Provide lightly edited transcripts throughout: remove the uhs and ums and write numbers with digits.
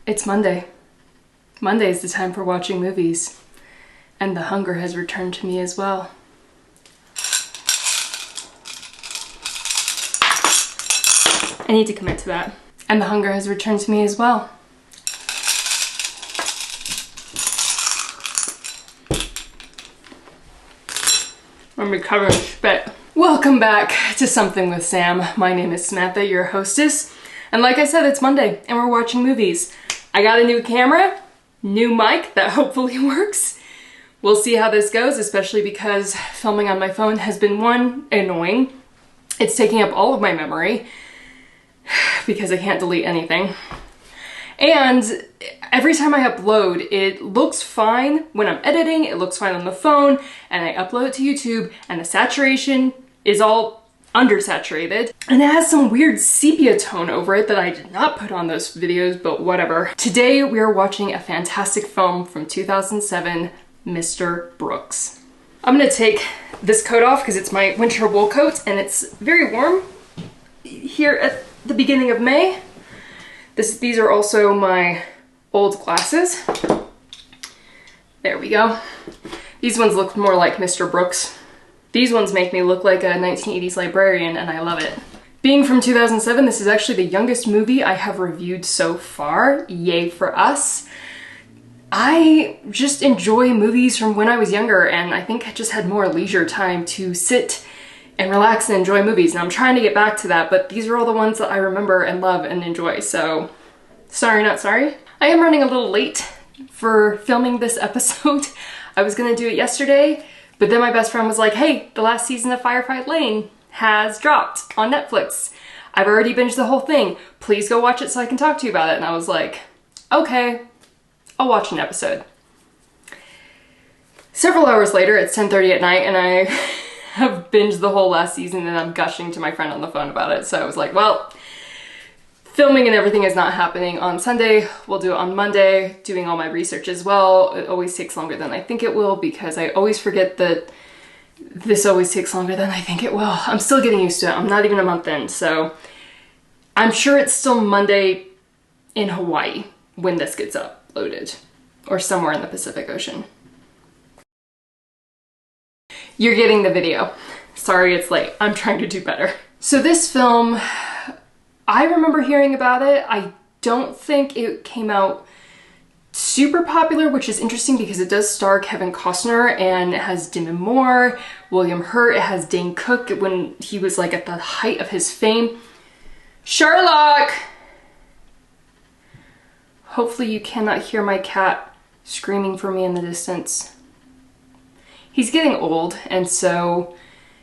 It's Monday. Monday is the time for watching movies, and the hunger has returned to me as well. I need to commit to that. And the hunger has returned to me as well. I'm recovering spit. Welcome back to Something with Sam. My name is Samantha, your hostess. And like I said, it's Monday and we're watching movies. I got a new camera, new mic that hopefully works. We'll see how this goes, especially because filming on my phone has been, one, annoying. It's taking up all of my memory because I can't delete anything. And every time I upload, it looks fine when I'm editing, it looks fine on the phone, and I upload it to YouTube, and the saturation is all undersaturated. And it has some weird sepia tone over it that I did not put on those videos, but whatever. Today we are watching a fantastic film from 2007, Mr. Brooks. I'm gonna take this coat off because it's my winter wool coat, and it's very warm here at the beginning of May. These are also my old glasses. There we go. These ones look more like Mr. Brooks. These ones make me look like a 1980s librarian, and I love it. Being from 2007, this is actually the youngest movie I have reviewed so far. Yay for us. I just enjoy movies from when I was younger, and I think I just had more leisure time to sit and relax and enjoy movies, and I'm trying to get back to that, but these are all the ones that I remember and love and enjoy, so sorry not sorry. I am running a little late for filming this episode. I was gonna do it yesterday, but then my best friend was like, hey, the last season of Firefight Lane has dropped on Netflix. I've already binged the whole thing. Please go watch it so I can talk to you about it. And I was like, okay, I'll watch an episode. Several hours later, it's 10:30 at night, and I have binged the whole last season, and I'm gushing to my friend on the phone about it. So I was like, well, filming and everything is not happening on Sunday. We'll do it on Monday, doing all my research as well. It always takes longer than I think it will because I always forget that this always takes longer than I think it will. I'm still getting used to it. I'm not even a month in, so I'm sure it's still Monday in Hawaii when this gets uploaded, or somewhere in the Pacific Ocean. You're getting the video. Sorry it's late. I'm trying to do better. So this film, I remember hearing about it. I don't think it came out super popular, which is interesting because it does star Kevin Costner, and it has Demi Moore, William Hurt, it has Dane Cook when he was like at the height of his fame. Sherlock! Hopefully you cannot hear my cat screaming for me in the distance. He's getting old, and so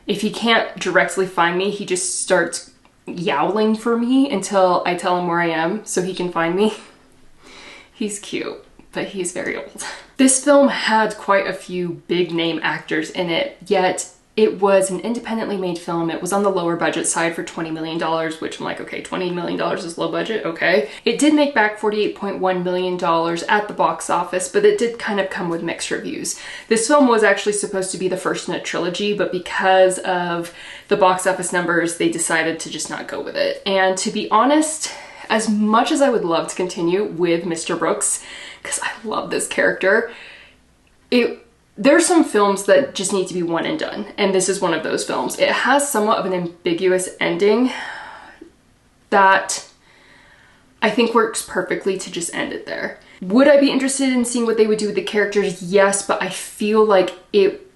if he can't directly find me, he just starts yowling for me until I tell him where I am so he can find me. He's cute, but he's very old. This film had quite a few big name actors in it, yet it was an independently made film. It was on the lower budget side for $20 million, which I'm like, okay, $20 million is low budget, okay. It did make back $48.1 million at the box office, but it did kind of come with mixed reviews. This film was actually supposed to be the first in a trilogy, but because of the box office numbers, they decided to just not go with it. And to be honest, as much as I would love to continue with Mr. Brooks, because I love this character, there's some films that just need to be one and done, and this is one of those films. It has somewhat of an ambiguous ending that I think works perfectly to just end it there. Would I be interested in seeing what they would do with the characters? Yes, but I feel like it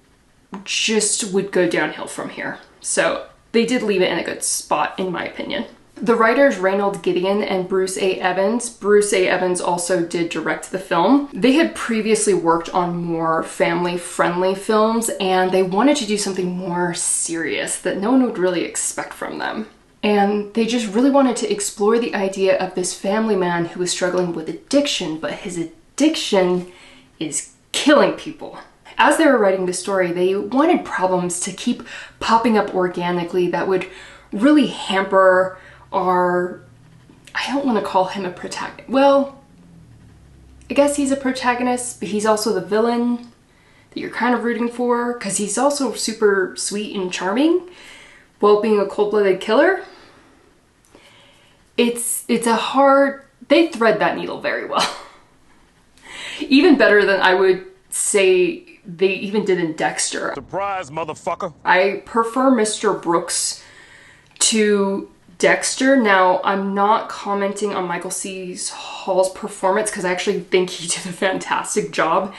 just would go downhill from here. So they did leave it in a good spot, in my opinion. The writers Reynold Gideon and Bruce A. Evans. Bruce A. Evans also did direct the film. They had previously worked on more family-friendly films, and they wanted to do something more serious that no one would really expect from them. And they just really wanted to explore the idea of this family man who was struggling with addiction, but his addiction is killing people. As they were writing the story, they wanted problems to keep popping up organically that would really hamper our, I don't want to call him a protagonist. Well, I guess he's a protagonist, but he's also the villain. that you're kind of rooting for, because he's also super sweet and charming while being a cold-blooded killer. It's a hard, they thread that needle very well. Even better than I would say they even did in Dexter. Surprise, motherfucker. I prefer Mr. Brooks to Dexter. Now, I'm not commenting on Michael C. Hall's performance because I actually think he did a fantastic job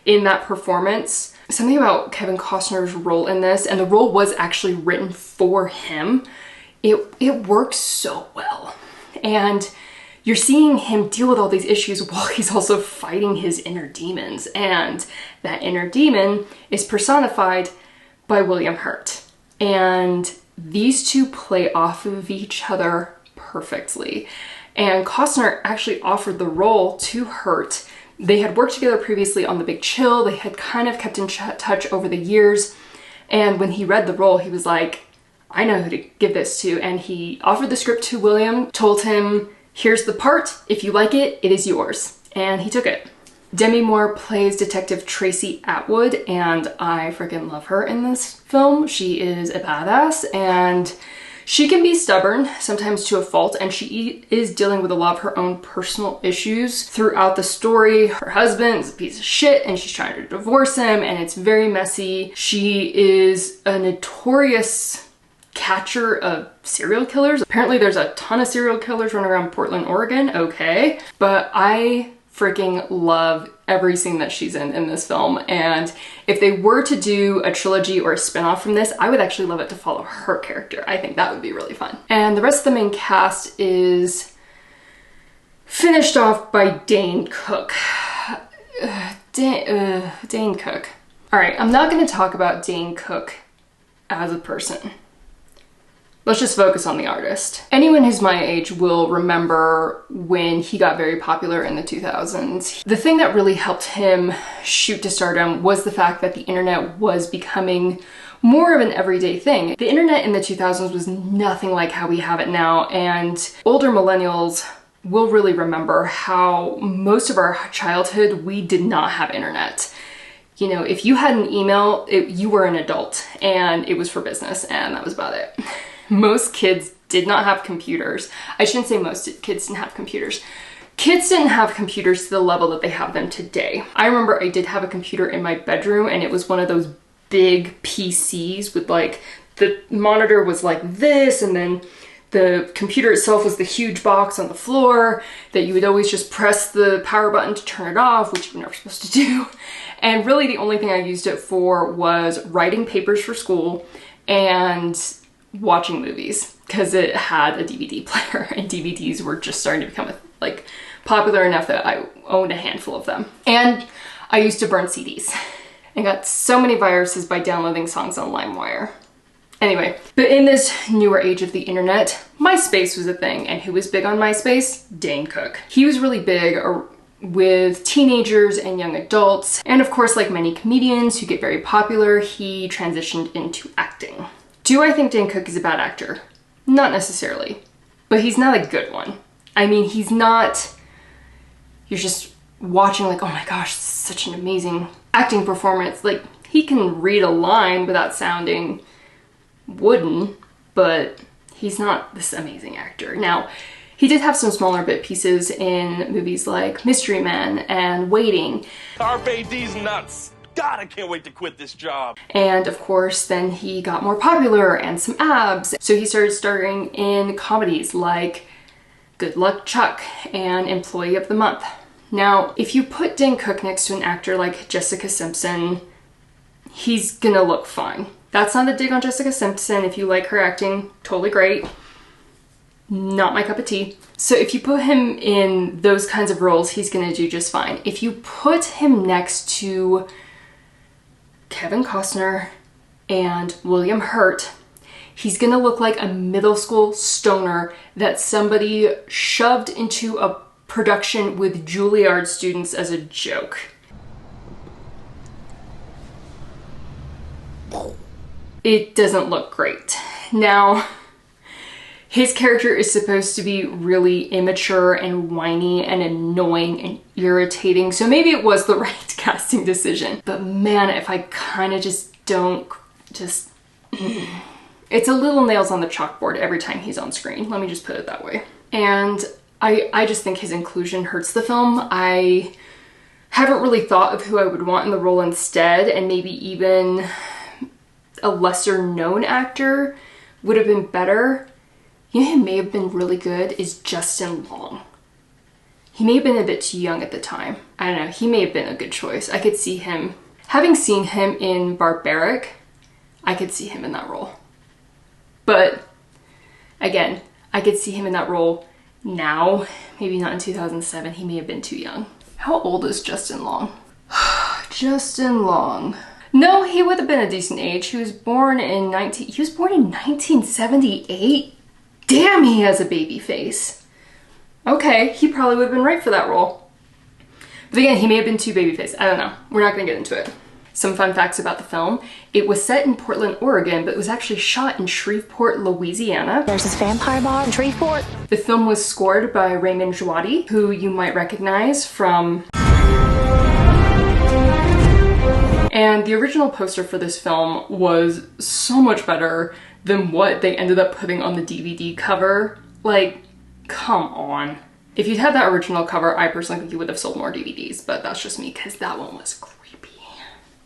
in that performance. Something about Kevin Costner's role in this, and the role was actually written for him, it works so well. And you're seeing him deal with all these issues while he's also fighting his inner demons. And that inner demon is personified by William Hurt. And these two play off of each other perfectly. And Costner actually offered the role to Hurt. They had worked together previously on The Big Chill. They had kind of kept in touch over the years. And when he read the role, he was like, I know who to give this to. And he offered the script to William, told him, here's the part. If you like it, it is yours. And he took it. Demi Moore plays Detective Tracy Atwood, and I freaking love her in this film. She is a badass, and she can be stubborn, sometimes to a fault, and she is dealing with a lot of her own personal issues throughout the story. Her husband is a piece of shit, and she's trying to divorce him, and it's very messy. She is a notorious catcher of serial killers. Apparently there's a ton of serial killers running around Portland, Oregon. Okay. But I freaking love every scene that she's in this film. And if they were to do a trilogy or a spinoff from this, I would actually love it to follow her character. I think that would be really fun. And the rest of the main cast is finished off by Dane Cook. Dane Cook. All right, I'm not going to talk about Dane Cook as a person. Let's just focus on the artist. Anyone who's my age will remember when he got very popular in the 2000s. The thing that really helped him shoot to stardom was the fact that the internet was becoming more of an everyday thing. The internet in the 2000s was nothing like how we have it now, and older millennials will really remember how most of our childhood we did not have internet. You know, if you had an email, you were an adult, and it was for business, and that was about it. Most kids did not have computers. I shouldn't say most kids didn't have computers. Kids didn't have computers to the level that they have them today. I remember I did have a computer in my bedroom, and it was one of those big PCs with like, the monitor was like this, and then the computer itself was the huge box on the floor that you would always just press the power button to turn it off, which you're never supposed to do. And really the only thing I used it for was writing papers for school and watching movies, because it had a DVD player, and DVDs were just starting to become like popular enough that I owned a handful of them. And I used to burn CDs and got so many viruses by downloading songs on LimeWire. Anyway, but in this newer age of the internet, MySpace was a thing, and who was big on MySpace? Dane Cook. He was really big with teenagers and young adults, and of course, like many comedians who get very popular, he transitioned into acting. Do I think Dane Cook is a bad actor? Not necessarily, but he's not a good one. I mean, he's not, you're just watching like, oh my gosh, this is such an amazing acting performance. Like, he can read a line without sounding wooden, but he's not this amazing actor. Now, he did have some smaller bit pieces in movies like Mystery Men and Waiting. Carpe D's nuts. God, I can't wait to quit this job. And of course, then he got more popular and some abs. So he started starring in comedies like Good Luck Chuck and Employee of the Month. Now, if you put Dane Cook next to an actor like Jessica Simpson, he's gonna look fine. That's not a dig on Jessica Simpson. If you like her acting, totally great. Not my cup of tea. So if you put him in those kinds of roles, he's gonna do just fine. If you put him next to Kevin Costner and William Hurt, he's gonna look like a middle school stoner that somebody shoved into a production with Juilliard students as a joke. It doesn't look great. Now, His character is supposed to be really immature and whiny and annoying and irritating, so maybe it was the right casting decision. But man, if I kind of just don't, it's a little nails on the chalkboard every time he's on screen. Let me just put it that way. And I just think his inclusion hurts the film. I haven't really thought of who I would want in the role instead, and maybe even a lesser known actor would have been better. You know who may have been really good is Justin Long. He may have been a bit too young at the time. I don't know, he may have been a good choice. I could see him, having seen him in Barbaric, I could see him in that role. But again, I could see him in that role now, maybe not in 2007. He may have been too young. How old is Justin Long? Justin Long. No, he would have been a decent age. He was born in 1978? Damn, he has a baby face. Okay, he probably would have been right for that role. But again, he may have been too baby faced. I don't know. We're not gonna get into it. Some fun facts about the film. It was set in Portland, Oregon, but it was actually shot in Shreveport, Louisiana. There's this vampire bar in Shreveport. The film was scored by Raymond Djawadi, who you might recognize from... And the original poster for this film was so much better than what they ended up putting on the DVD cover. Like, come on. If you'd had that original cover, I personally think you would have sold more DVDs, but that's just me, because that one was creepy.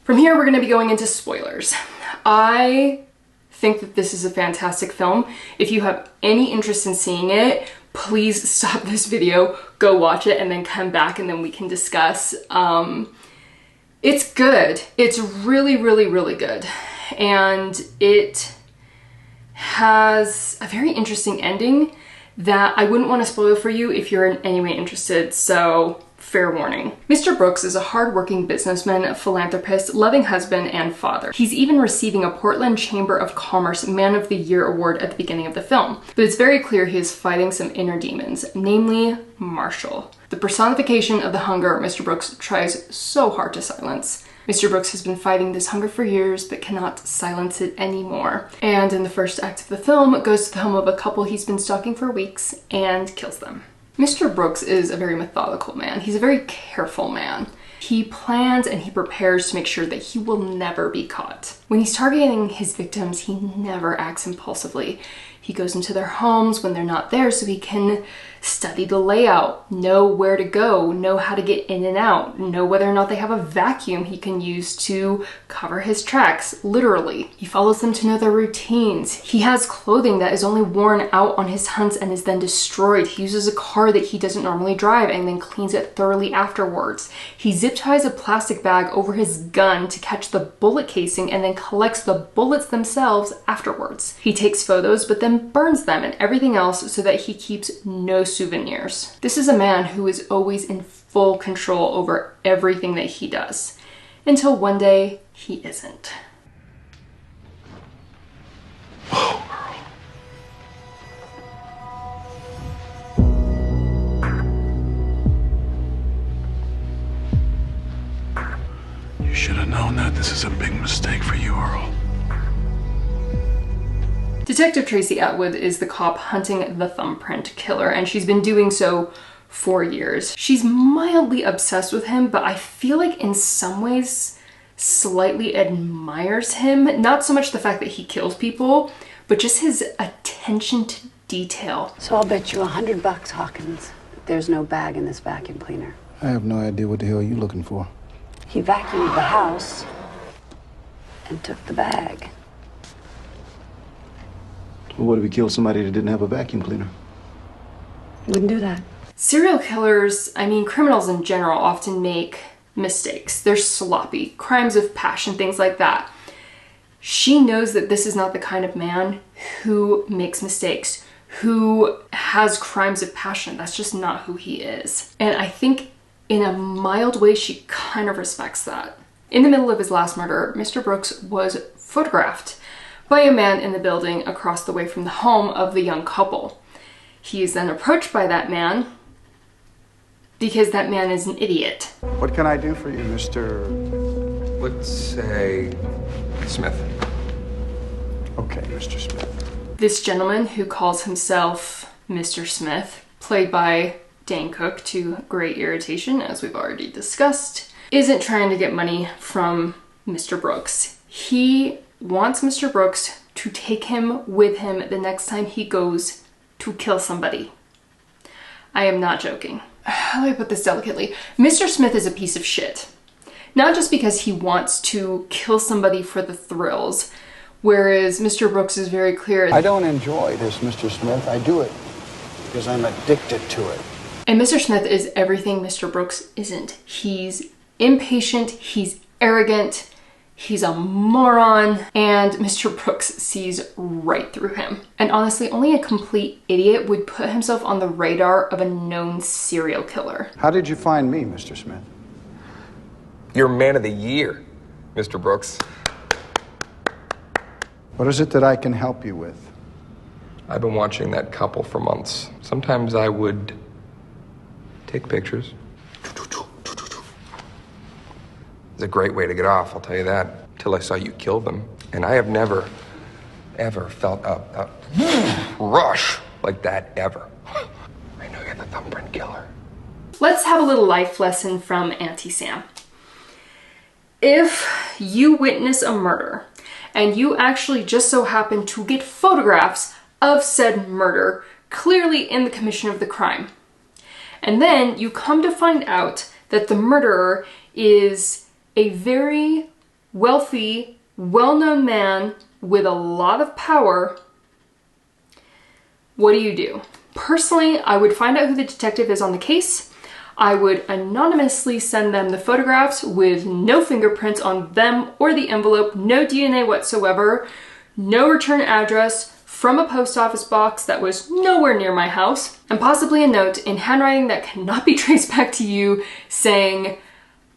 From here, we're going to be going into spoilers. I think that this is a fantastic film. If you have any interest in seeing it, please stop this video, go watch it, and then come back and then we can discuss. It's good. It's really, really, really good. And it has a very interesting ending that I wouldn't want to spoil for you if you're in any way interested, so fair warning. Mr. Brooks is a hardworking businessman, philanthropist, loving husband, and father. He's even receiving a Portland Chamber of Commerce Man of the Year award at the beginning of the film. But it's very clear he is fighting some inner demons, namely Marshall, the personification of the hunger Mr. Brooks tries so hard to silence. Mr. Brooks has been fighting this hunger for years, but cannot silence it anymore. And in the first act of the film, goes to the home of a couple he's been stalking for weeks and kills them. Mr. Brooks is a very methodical man. He's a very careful man. He plans and he prepares to make sure that he will never be caught. When he's targeting his victims, he never acts impulsively. He goes into their homes when they're not there so he can study the layout, know where to go, know how to get in and out, know whether or not they have a vacuum he can use to cover his tracks, literally. He follows them to know their routines. He has clothing that is only worn out on his hunts and is then destroyed. He uses a car that he doesn't normally drive and then cleans it thoroughly afterwards. He zip ties a plastic bag over his gun to catch the bullet casing and then collects the bullets themselves afterwards. He takes photos but then burns them and everything else so that he keeps no souvenirs. This is a man who is always in full control over everything that he does, until one day he isn't. Whoa, Earl. You should have known that this is a big mistake for you, Earl. Detective Tracy Atwood is the cop hunting the thumbprint killer, and she's been doing so for years. She's mildly obsessed with him, but I feel like in some ways slightly admires him. Not so much the fact that he kills people, but just his attention to detail. So I'll bet you $100, Hawkins, that there's no bag in this vacuum cleaner. I have no idea what the hell you're looking for. He vacuumed the house and took the bag. Well, what if he killed somebody that didn't have a vacuum cleaner? Wouldn't do that. Serial killers, I mean criminals in general, often make mistakes. They're sloppy, crimes of passion, things like that. She knows that this is not the kind of man who makes mistakes, who has crimes of passion. That's just not who he is. And I think in a mild way, she kind of respects that. In the middle of his last murder, Mr. Brooks was photographed by a man in the building across the way from the home of the young couple. He is then approached by that man because that man is an idiot. What can I do for you, Mr. Let's say Smith. Okay, Mr. Smith. This gentleman who calls himself Mr. Smith, played by Dane Cook to great irritation, as we've already discussed, isn't trying to get money from Mr. Brooks. He wants Mr. Brooks to take him with him the next time he goes to kill somebody. I am not joking. How do I put this delicately? Mr. Smith is a piece of shit. Not just because he wants to kill somebody for the thrills, whereas Mr. Brooks is very clear. I don't enjoy this, Mr. Smith. I do it because I'm addicted to it. And Mr. Smith is everything Mr. Brooks isn't. He's impatient, he's arrogant, he's a moron, and Mr. Brooks sees right through him. And honestly, only a complete idiot would put himself on the radar of a known serial killer. How did you find me, Mr. Smith? You're man of the year, Mr. Brooks. What is it that I can help you with? I've been watching that couple for months. Sometimes I would take pictures. It's a great way to get off, I'll tell you that, till I saw you kill them. And I have never, ever felt a rush like that, ever. I know you're the thumbprint killer. Let's have a little life lesson from Auntie Sam. If you witness a murder, and you actually just so happen to get photographs of said murder clearly in the commission of the crime, and then you come to find out that the murderer is a very wealthy, well-known man with a lot of power, what do? Personally, I would find out who the detective is on the case. I would anonymously send them the photographs with no fingerprints on them or the envelope, no DNA whatsoever, no return address, from a post office box that was nowhere near my house, and possibly a note in handwriting that cannot be traced back to you saying,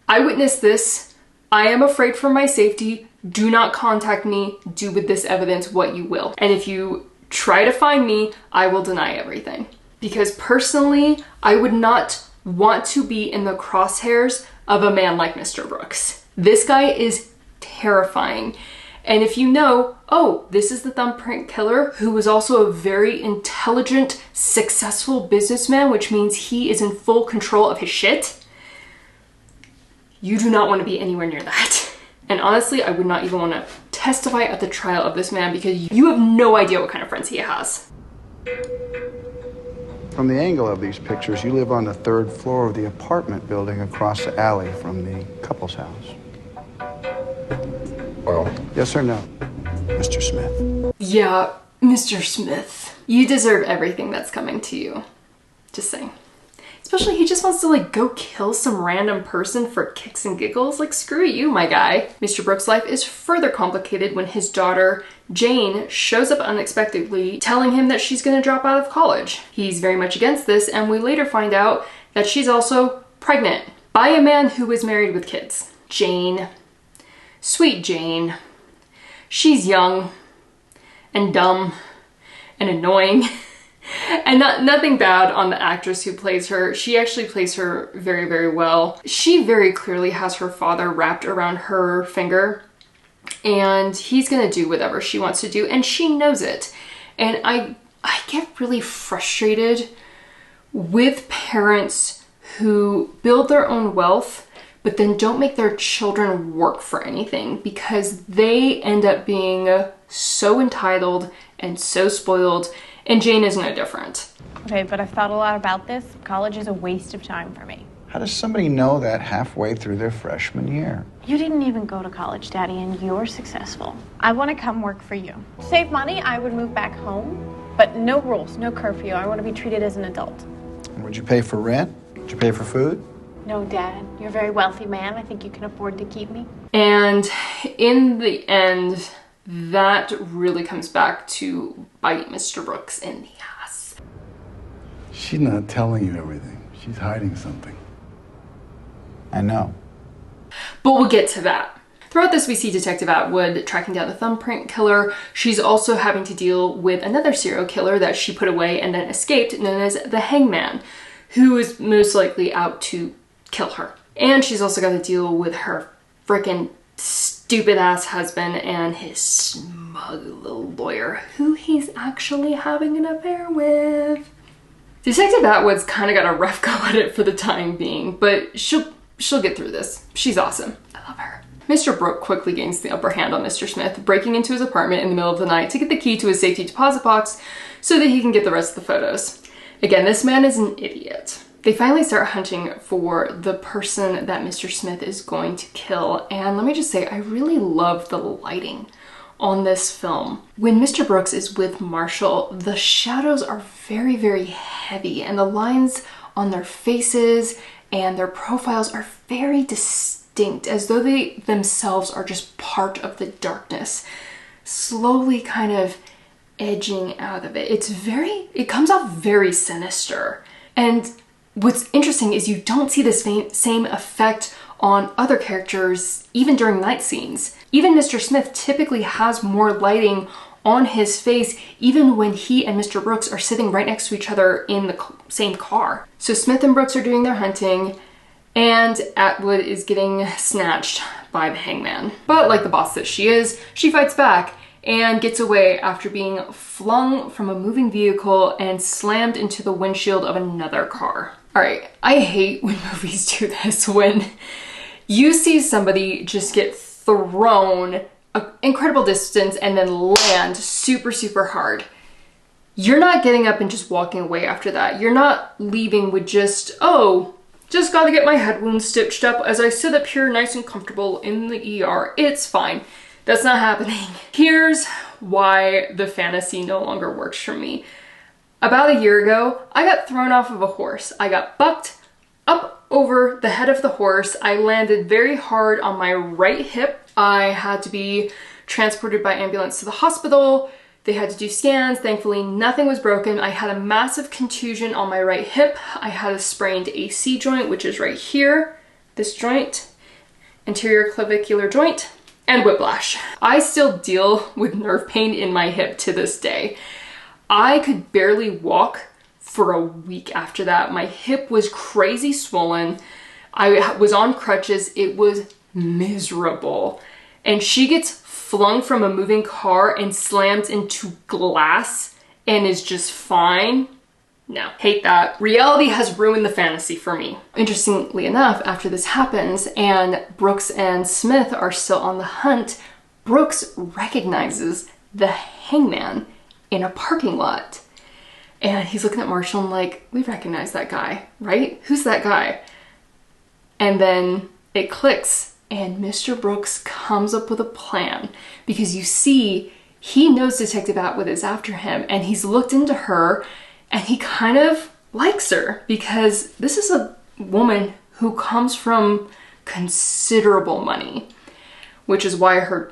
I witnessed this, I am afraid for my safety, do not contact me, do with this evidence what you will. And if you try to find me, I will deny everything. Because personally, I would not want to be in the crosshairs of a man like Mr. Brooks. This guy is terrifying. And if you know, oh, this is the thumbprint killer who was also a very intelligent, successful businessman, which means he is in full control of his shit, you do not want to be anywhere near that. And honestly, I would not even want to testify at the trial of this man because you have no idea what kind of friends he has. From the angle of these pictures, you live on the 3rd floor of the apartment building across the alley from the couple's house. Well, Yes or no, Mr. Smith? Yeah, Mr. Smith. You deserve everything that's coming to you. Just saying. Especially he just wants to like go kill some random person for kicks and giggles. Like, screw you, my guy. Mr. Brooks' life is further complicated when his daughter, Jane, shows up unexpectedly telling him that she's gonna drop out of college. He's very much against this, and we later find out that she's also pregnant by a man who is married with kids. Jane. Sweet Jane. She's young and dumb and annoying. And nothing bad on the actress who plays her. She actually plays her very, very well. She very clearly has her father wrapped around her finger, and he's gonna do whatever she wants to do, and she knows it. And I get really frustrated with parents who build their own wealth but then don't make their children work for anything because they end up being so entitled and so spoiled, and Jane is no different. Okay, but I've thought a lot about this. College is a waste of time for me. How does somebody know that halfway through their freshman year? You didn't even go to college, Daddy, and you're successful. I want to come work for you. To save money, I would move back home, but no rules, no curfew. I want to be treated as an adult. And would you pay for rent? Would you pay for food? No, Dad. You're a very wealthy man. I think you can afford to keep me. And in the end, that really comes back to bite Mr. Brooks in the ass. She's not telling you everything. She's hiding something. I know. But we'll get to that. Throughout this, we see Detective Atwood tracking down the thumbprint killer. She's also having to deal with another serial killer that she put away and then escaped, known as the Hangman, who is most likely out to kill her. And she's also got to deal with her frickin' stupid ass husband and his smug little lawyer who he's actually having an affair with. Detective Atwood's kind of got a rough go at it for the time being, but she'll get through this. She's awesome. I love her. Mr. Brooke quickly gains the upper hand on Mr. Smith, breaking into his apartment in the middle of the night to get the key to his safety deposit box so that he can get the rest of the photos. Again, this man is an idiot. They finally start hunting for the person that Mr. Smith is going to kill, and let me just say, I really love the lighting on this film. When Mr. Brooks is with Marshall, the shadows are very, very heavy, and the lines on their faces and their profiles are very distinct, as though they themselves are just part of the darkness, slowly kind of edging out of it. It comes off very sinister. And what's interesting is you don't see the same effect on other characters, even during night scenes. Even Mr. Smith typically has more lighting on his face, even when he and Mr. Brooks are sitting right next to each other in the same car. So Smith and Brooks are doing their hunting, and Atwood is getting snatched by the hangman. But like the boss that she is, she fights back and gets away after being flung from a moving vehicle and slammed into the windshield of another car. All right, I hate when movies do this, when you see somebody just get thrown an incredible distance and then land super, super hard. You're not getting up and just walking away after that. You're not leaving with just gotta get my head wound stitched up as I sit up here nice and comfortable in the ER. It's fine. That's not happening. Here's why the fantasy no longer works for me. About a year ago, I got thrown off of a horse. I got bucked up over the head of the horse. I landed very hard on my right hip. I had to be transported by ambulance to the hospital. They had to do scans. Thankfully, nothing was broken. I had a massive contusion on my right hip. I had a sprained AC joint, which is right here, this joint, anterior clavicular joint, and whiplash. I still deal with nerve pain in my hip to this day. I could barely walk for a week after that. My hip was crazy swollen. I was on crutches. It was miserable. And she gets flung from a moving car and slammed into glass and is just fine. No, hate that. Reality has ruined the fantasy for me. Interestingly enough, after this happens and Brooks and Smith are still on the hunt, Brooks recognizes the hangman in a parking lot. And he's looking at Marshall and like, we recognize that guy, right? Who's that guy? And then it clicks and Mr. Brooks comes up with a plan, because you see, he knows Detective Atwood is after him and he's looked into her and he kind of likes her, because this is a woman who comes from considerable money, which is why her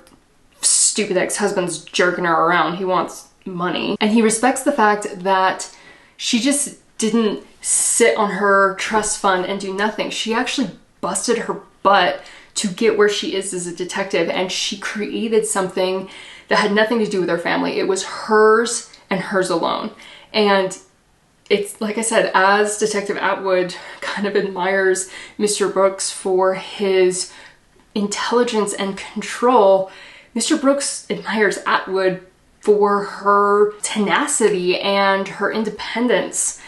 stupid ex-husband's jerking her around. He wants money. And he respects the fact that she just didn't sit on her trust fund and do nothing. She actually busted her butt to get where she is as a detective, and she created something that had nothing to do with her family. It was hers and hers alone. And it's like I said, as Detective Atwood kind of admires Mr. Brooks for his intelligence and control, Mr. Brooks admires Atwood for her tenacity and her independence,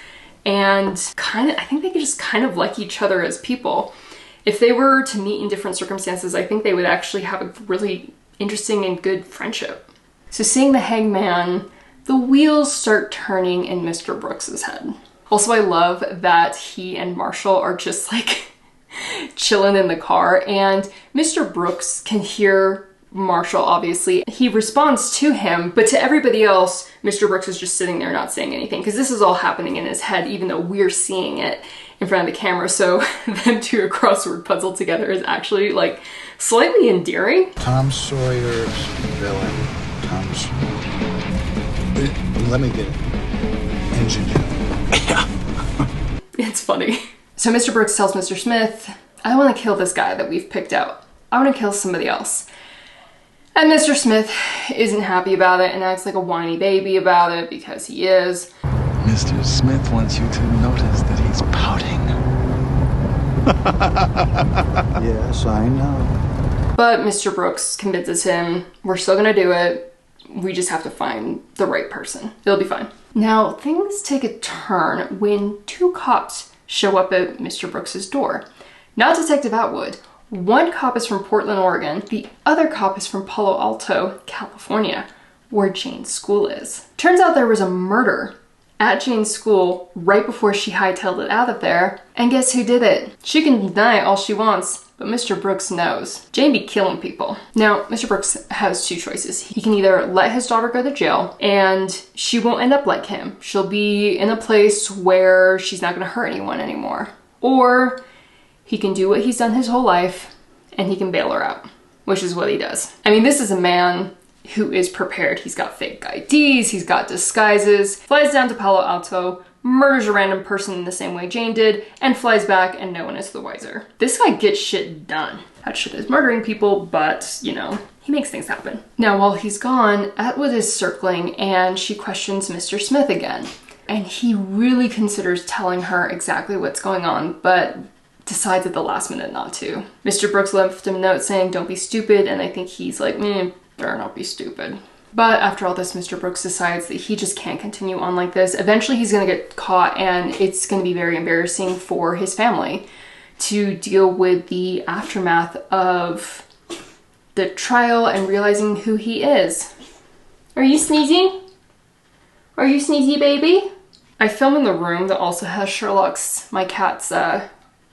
and I think they just kind of like each other as people. If they were to meet in different circumstances, I think they would actually have a really interesting and good friendship. So seeing the hangman, the wheels start turning in Mr. Brooks's head. Also, I love that he and Marshall are just like chilling in the car, and Mr. Brooks can hear Marshall, obviously. He responds to him, but to everybody else, Mr. Brooks is just sitting there not saying anything, because this is all happening in his head, even though we're seeing it in front of the camera. So them do a crossword puzzle together is actually like slightly endearing. Tom Sawyer's villain. Let me get it. Engineer. Yeah. It's funny. So Mr. Brooks tells Mr. Smith, I want to kill this guy that we've picked out. I want to kill somebody else. And Mr. Smith isn't happy about it and acts like a whiny baby about it, because he is. Mr. Smith wants you to notice that he's pouting. Yes, I know. But Mr. Brooks convinces him, we're still gonna do it. We just have to find the right person. It'll be fine. Now, things take a turn when two cops show up at Mr. Brooks's door. Not Detective Atwood. One cop is from Portland, Oregon. The other cop is from Palo Alto, California, where Jane's school is. Turns out there was a murder at Jane's school right before she hightailed it out of there. And guess who did it? She can deny all she wants, but Mr. Brooks knows. Jane be killing people. Now, Mr. Brooks has two choices. He can either let his daughter go to jail and she won't end up like him. She'll be in a place where she's not gonna hurt anyone anymore. Or he can do what he's done his whole life and he can bail her out, which is what he does. I mean, this is a man who is prepared. He's got fake IDs, he's got disguises, flies down to Palo Alto, murders a random person in the same way Jane did, and flies back and no one is the wiser. This guy gets shit done. That shit is murdering people, but you know, he makes things happen. Now, while he's gone, Atwood is circling and she questions Mr. Smith again. And he really considers telling her exactly what's going on, but decides at the last minute not to. Mr. Brooks left him a note saying, "Don't be stupid," and I think he's like, better not be stupid. But after all this, Mr. Brooks decides that he just can't continue on like this. Eventually he's gonna get caught and it's gonna be very embarrassing for his family to deal with the aftermath of the trial and realizing who he is. Are you sneezing? Are you sneezy, baby? I film in the room that also has Sherlock's, my cat's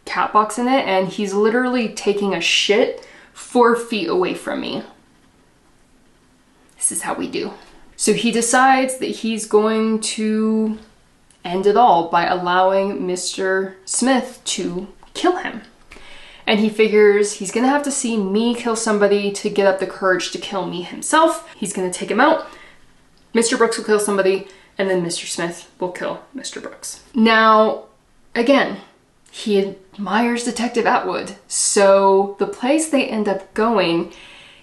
cat box in it, and he's literally taking a shit 4 feet away from me. This is how we do. So he decides that he's going to end it all by allowing Mr. Smith to kill him. And he figures he's gonna have to see me kill somebody to get up the courage to kill me himself. He's gonna take him out. Mr. Brooks will kill somebody, and then Mr. Smith will kill Mr. Brooks. Now, again, he admires Detective Atwood. So the place they end up going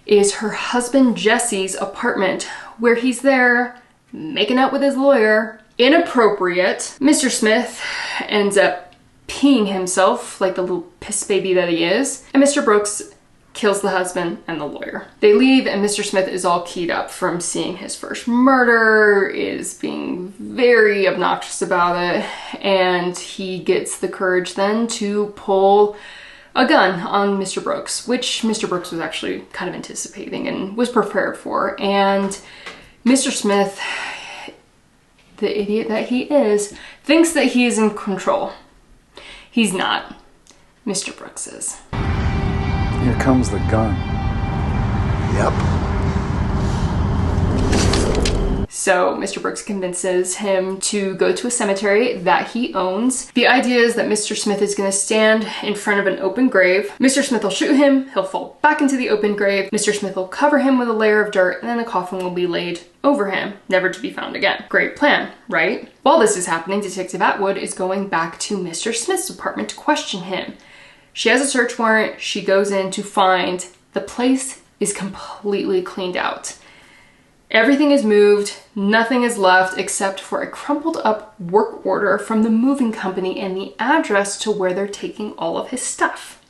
is her husband Jesse's apartment, where he's there making out with his lawyer. Inappropriate. Mr. Smith ends up peeing himself like the little piss baby that he is, and Mr. Brooks kills the husband and the lawyer. They leave and Mr. Smith is all keyed up from seeing his first murder, is being very obnoxious about it, and he gets the courage then to pull a gun on Mr. Brooks, which Mr. Brooks was actually kind of anticipating and was prepared for. And Mr. Smith, the idiot that he is, thinks that he is in control. He's not. Mr. Brooks is. Here comes the gun. Yep. So Mr. Brooks convinces him to go to a cemetery that he owns. The idea is that Mr. Smith is going to stand in front of an open grave. Mr. Smith will shoot him, he'll fall back into the open grave. Mr. Smith will cover him with a layer of dirt, and then the coffin will be laid over him, never to be found again. Great plan, right? While this is happening, Detective Atwood is going back to Mr. Smith's apartment to question him. She has a search warrant. She goes in to find the place is completely cleaned out. Everything is moved, nothing is left except for a crumpled up work order from the moving company and the address to where they're taking all of his stuff.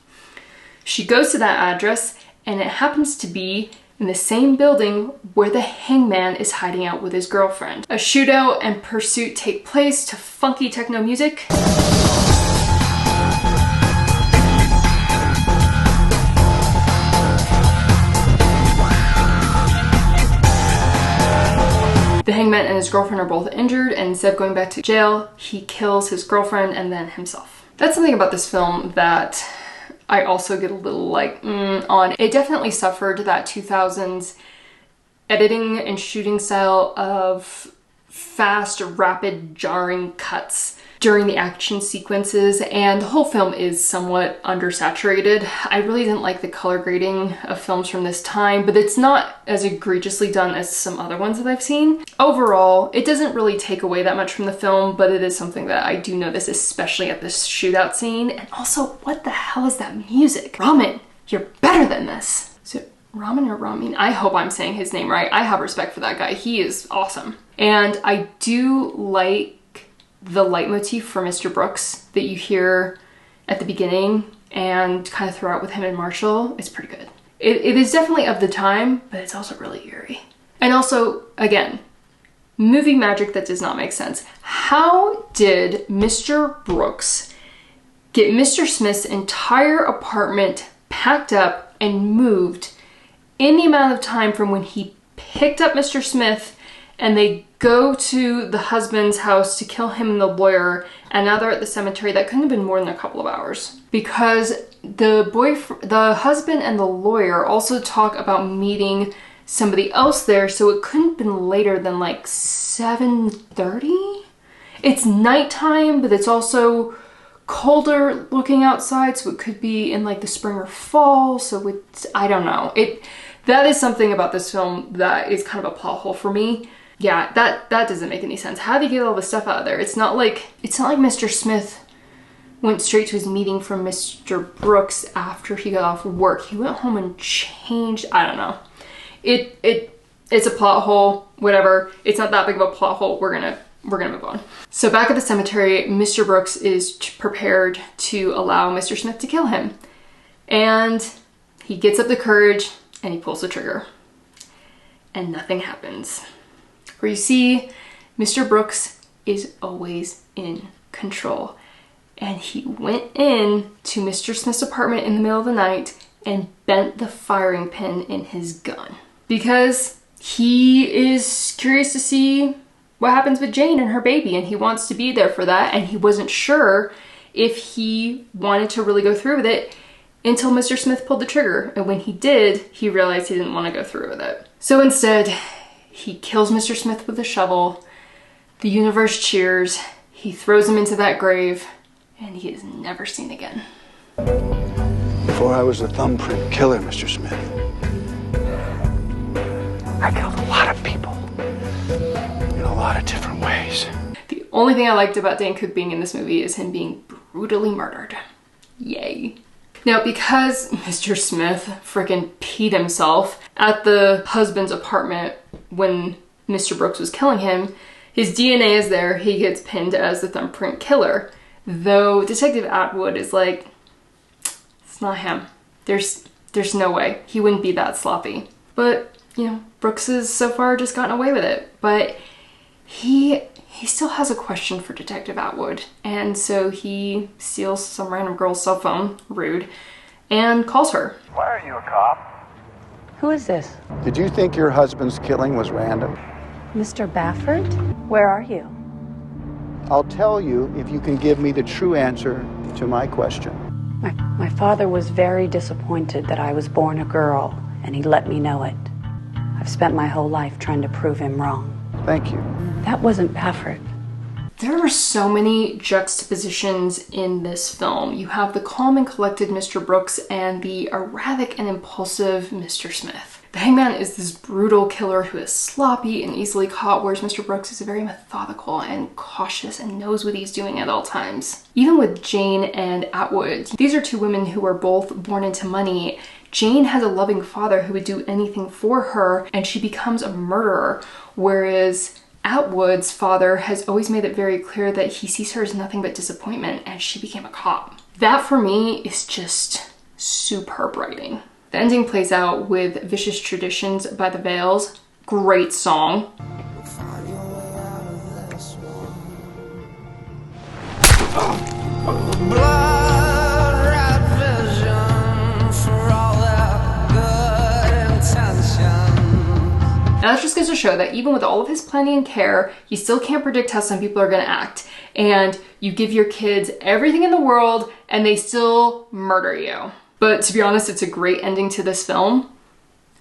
She goes to that address and it happens to be in the same building where the hangman is hiding out with his girlfriend. A shootout and pursuit take place to funky techno music. The hangman and his girlfriend are both injured, and instead of going back to jail, he kills his girlfriend and then himself. That's something about this film that I also get a little like, on. It definitely suffered that 2000s editing and shooting style of fast, rapid, jarring cuts during the action sequences, and the whole film is somewhat undersaturated. I really didn't like the color grading of films from this time, but it's not as egregiously done as some other ones that I've seen. Overall, it doesn't really take away that much from the film, but it is something that I do notice, especially at this shootout scene. And also, what the hell is that music? Ramen, you're better than this. Is it Ramen or Ramin? I hope I'm saying his name right. I have respect for that guy. He is awesome. And I do like the leitmotif for Mr. Brooks that you hear at the beginning and kind of throughout with him and Marshall. It's pretty good. It is definitely of the time, but it's also really eerie. And also, again, movie magic that does not make sense. How did Mr. Brooks get Mr. Smith's entire apartment packed up and moved in the amount of time from when he picked up Mr. Smith and they go to the husband's house to kill him and the lawyer, and now they're at the cemetery? That couldn't have been more than a couple of hours, because the husband and the lawyer also talk about meeting somebody else there, so it couldn't have been later than like 7:30. It's nighttime, but it's also colder looking outside, so it could be in like the spring or fall, so it's, I don't know. That is something about this film that is kind of a plot hole for me. Yeah, that doesn't make any sense. How did he get all this stuff out of there? It's not like Mr. Smith went straight to his meeting from Mr. Brooks after he got off work. He went home and changed. I don't know. It's a plot hole, whatever. It's not that big of a plot hole. We're gonna move on. So back at the cemetery, Mr. Brooks is prepared to allow Mr. Smith to kill him. And he gets up the courage and he pulls the trigger. And nothing happens. Where you see, Mr. Brooks is always in control. And he went in to Mr. Smith's apartment in the middle of the night and bent the firing pin in his gun. Because he is curious to see what happens with Jane and her baby, and he wants to be there for that, and he wasn't sure if he wanted to really go through with it until Mr. Smith pulled the trigger, and when he did, he realized he didn't want to go through with it. So instead, he kills Mr. Smith with a shovel, the universe cheers, he throws him into that grave, and he is never seen again. Before I was a thumbprint killer, Mr. Smith, I killed a lot of people in a lot of different ways. The only thing I liked about Dane Cook being in this movie is him being brutally murdered. Yay. Now, because Mr. Smith frickin' peed himself at the husband's apartment when Mr. Brooks was killing him, his DNA is there, he gets pinned as the thumbprint killer. Though Detective Atwood is like, it's not him. There's no way. He wouldn't be that sloppy. But, you know, Brooks has so far just gotten away with it. But he still has a question for Detective Atwood. And so he steals some random girl's cell phone, rude, and calls her. Why are you a cop? Who is this? Did you think your husband's killing was random? Mr. Baffert? Where are you? I'll tell you if you can give me the true answer to my question. My father was very disappointed that I was born a girl, and he let me know it. I've spent my whole life trying to prove him wrong. Thank you. That wasn't Baffert. There are so many juxtapositions in this film. You have the calm and collected Mr. Brooks and the erratic and impulsive Mr. Smith. The hangman is this brutal killer who is sloppy and easily caught, whereas Mr. Brooks is very methodical and cautious and knows what he's doing at all times. Even with Jane and Atwood, these are two women who are both born into money. Jane has a loving father who would do anything for her, and she becomes a murderer, whereas Atwood's father has always made it very clear that he sees her as nothing but disappointment, and she became a cop. That for me is just superb writing. The ending plays out with Vicious Traditions by the Veils. Great song. Now that just goes to show that even with all of his planning and care, you still can't predict how some people are gonna act. And you give your kids everything in the world and they still murder you. But to be honest, it's a great ending to this film.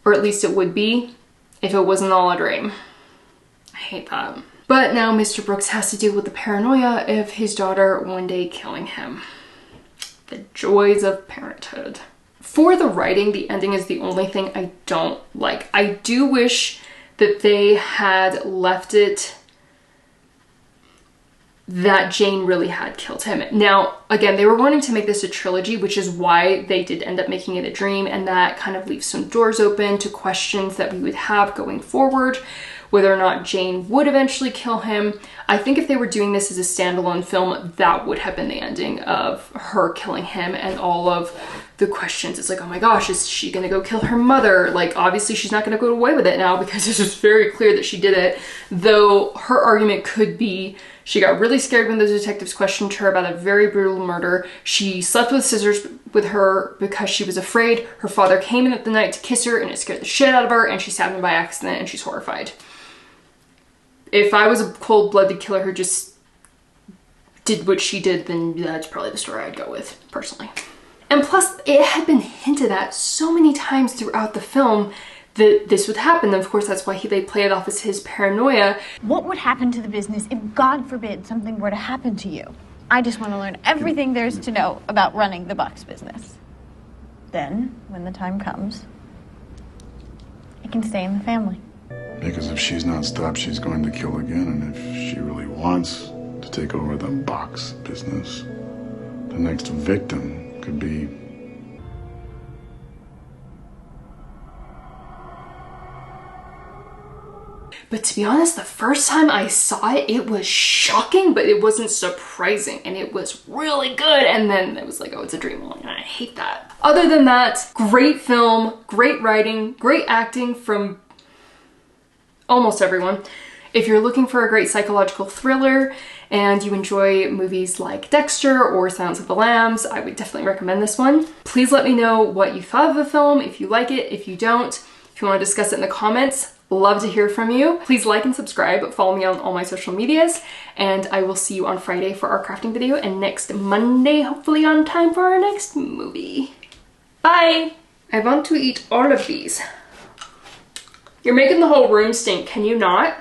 Or at least it would be if it wasn't all a dream. I hate that. But now Mr. Brooks has to deal with the paranoia of his daughter one day killing him. The joys of parenthood. For the writing, the ending is the only thing I don't like. I do wish that they had left it that Jane really had killed him. Now, Again, they were wanting to make this a trilogy, which is why they did end up making it a dream, and that kind of leaves some doors open to questions that we would have going forward, whether or not Jane would eventually kill him. I think if they were doing this as a standalone film, that would have been the ending of her killing him and all of the questions. It's like, oh my gosh, is she gonna go kill her mother? Like, obviously she's not gonna go away with it now because it's just very clear that she did it. Though her argument could be she got really scared when the detectives questioned her about a very brutal murder. She slept with scissors with her because she was afraid her father came in at the night to kiss her and it scared the shit out of her, and she stabbed him by accident and she's horrified. If I was a cold-blooded killer who just did what she did, then that's probably the story I'd go with, personally. And plus, it had been hinted at so many times throughout the film that this would happen. And of course, that's why they play it off as his paranoia. What would happen to the business if, God forbid, something were to happen to you? I just want to learn everything there is to know about running the box business. Then, when the time comes, I can stay in the family. Because if she's not stopped, she's going to kill again. And if she really wants to take over the box business, the next victim could be... But to be honest, the first time I saw it, it was shocking, but it wasn't surprising, and it was really good. And then it was like, oh, it's a dream, and I hate that. Other than that, great film, great writing, great acting from almost everyone. If you're looking for a great psychological thriller and you enjoy movies like Dexter or Silence of the Lambs, I would definitely recommend this one. Please let me know what you thought of the film, if you like it, if you don't. If you want to discuss it in the comments, love to hear from you. Please like and subscribe, follow me on all my social medias, and I will see you on Friday for our crafting video and next Monday, hopefully on time for our next movie. Bye! I want to eat all of these. You're making the whole room stink, can you not?